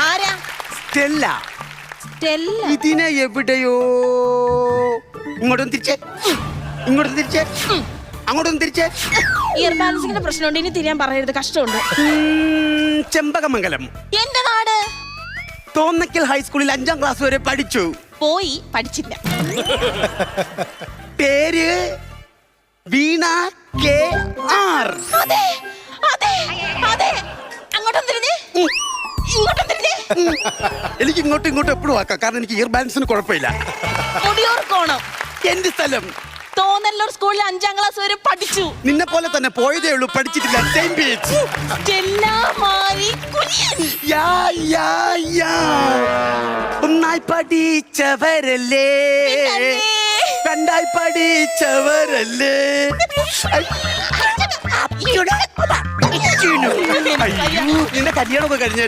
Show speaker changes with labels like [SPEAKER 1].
[SPEAKER 1] ആരാ?
[SPEAKER 2] Stella.
[SPEAKER 1] Stella.
[SPEAKER 2] ഇതിനെ എവിടെയോ ഇങ്ങോട്ടൊന്ന് തിരിച്ചേ, ഇങ്ങോട്ടൊന്ന് തിരിച്ചേ, അങ്ങോട്ടൊന്ന് തിരിച്ചേ.
[SPEAKER 1] ഇയർ ബാലൻസിന്റെ പ്രശ്നമുണ്ട്, ഇനി തിരിയാൻ പറയരുത്, കഷ്ടമുണ്ട്.
[SPEAKER 2] ചെമ്പകമംഗലം.
[SPEAKER 1] എന്റെ നാട്
[SPEAKER 2] തോന്നക്കൽ ഹൈസ്കൂളിൽ 5ാം ക്ലാസ് വരെ പഠിച്ചു.
[SPEAKER 1] പോയി, പഠിച്ചില്ല.
[SPEAKER 2] പേര് വീണ കെ ആർ.
[SPEAKER 1] അതെ അതെ അതെ. അങ്ങോട്ടും തിരിഞ്ഞേ, ഇങ്ങോട്ടും തിരിഞ്ഞേ.
[SPEAKER 2] എനിക്ക് ഇങ്ങോട്ടും ഇങ്ങോട്ടും എപ്പോഴും ആക്കാം, കാരണം എനിക്ക് ഇയർ ബാലൻസിന് കുഴപ്പമില്ല.
[SPEAKER 1] മുടിയോർക്കോണം.
[SPEAKER 2] എന്റെ സ്ഥലം
[SPEAKER 1] തോന്നല്ലൂർ സ്കൂളിൽ 5ാം ക്ലാസ് വരെ പഠിച്ചു.
[SPEAKER 2] നിന്നെ പോലെ തന്നെ പോയതേ ഉള്ളൂ, പഠിച്ചിട്ടില്ല. Same beach.
[SPEAKER 1] സ്റ്റെല്ല മാരി കുര്യൻ.
[SPEAKER 2] യാ യാ യാ. ഒന്നായി പഠിച്ചവരല്ലേ, രണ്ടായി പഠിച്ചവരല്ലേ. അയ്യോ, നിന്റെ കല്യാണമൊക്കെ കഴിഞ്ഞ